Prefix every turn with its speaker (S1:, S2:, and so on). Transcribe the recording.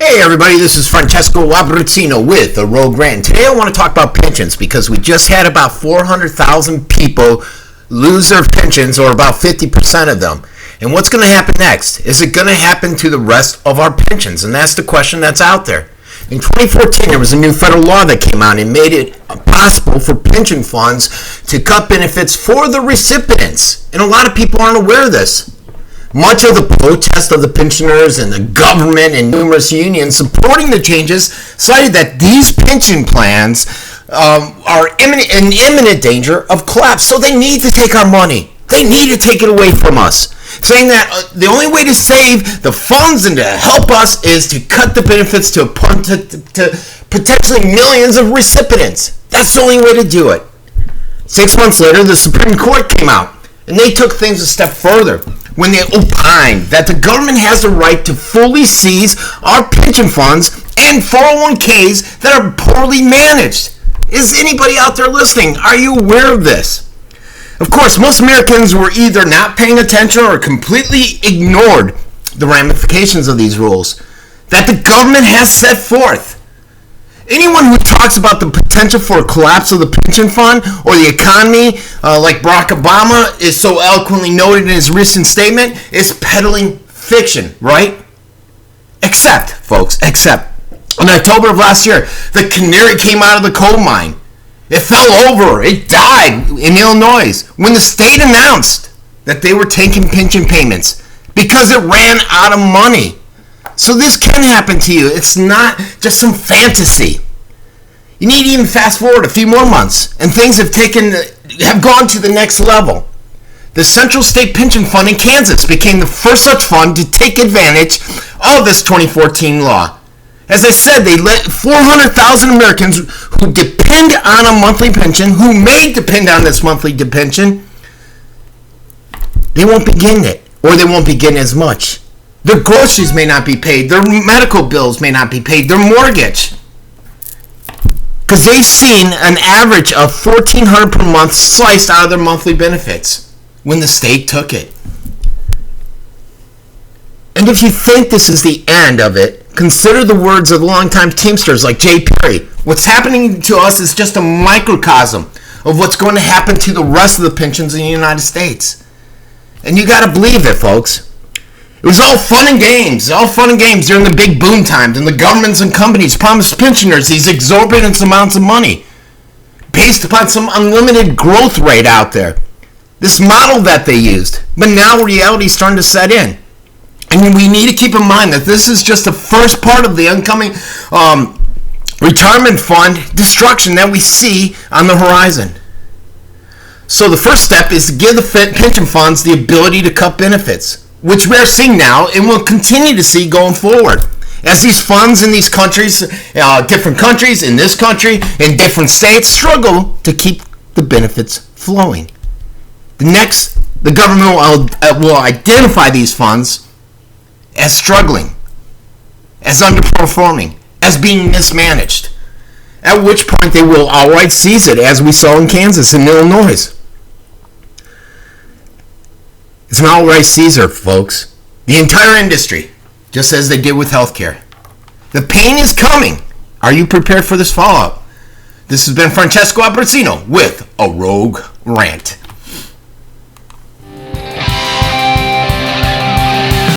S1: Hey everybody, this is Francesco Abbruzzino with a Rogue Rant. Today I want to talk about pensions because we just had about 400,000 people lose their pensions, or about 50% of them. And what's going to happen next? Is it going to happen to the rest of our pensions? And that's the question that's out there. In 2014, there was a new federal law that came out and made it possible for pension funds to cut benefits for the recipients. And a lot of people aren't aware of this. Much of the protest of the pensioners and the government and numerous unions supporting the changes cited that these pension plans are in imminent danger of collapse. So they need to take our money. They need to take it away from us. Saying that the only way to save the funds and to help us is to cut the benefits to potentially millions of recipients. That's the only way to do it. 6 months later, the Supreme Court came out and they took things a step further when they opined that the government has the right to fully seize our pension funds and 401ks that are poorly managed. Is anybody out there listening? Are you aware of this? Of course, most Americans were either not paying attention or completely ignored the ramifications of these rules that the government has set forth. Anyone who talks about the potential for a collapse of the pension fund or the economy, like Barack Obama is so eloquently noted in his recent statement, is peddling fiction, right? Except, folks, in October of last year, the canary came out of the coal mine. It fell over. It died in Illinois when the state announced that they were taking pension payments because it ran out of money. So this can happen to you. It's not just some fantasy. You need to even fast forward a few more months, and things have gone to the next level. The Central State Pension Fund in Kansas became the first such fund to take advantage of this 2014 law. As I said, they let 400,000 Americans who depend on a monthly pension, who may depend on this monthly pension, they won't be getting it, or they won't be getting as much. Their groceries may not be paid. Their medical bills may not be paid. Their mortgage. Because they've seen an average of $1,400 per month sliced out of their monthly benefits when the state took it. And if you think this is the end of it, consider the words of longtime Teamsters like Jay Perry. What's happening to us is just a microcosm of what's going to happen to the rest of the pensions in the United States. And you got to believe it, folks. It was all fun and games during the big boom times, and the governments and companies promised pensioners these exorbitant amounts of money based upon some unlimited growth rate out there. This model that they used. But now reality is starting to set in. And we need to keep in mind that this is just the first part of the oncoming retirement fund destruction that we see on the horizon. So the first step is to give the pension funds the ability to cut benefits, which we are seeing now and will continue to see going forward. As these funds in these countries, different countries, in this country, in different states, struggle to keep the benefits flowing. The government will identify these funds as struggling, as underperforming, as being mismanaged, at which point they will outright seize it, as we saw in Kansas and Illinois. It's an outright seizure, folks. The entire industry, just as they did with healthcare. The pain is coming. Are you prepared for this fallout? This has been Francesco Abbruzzino with a Rogue Rant.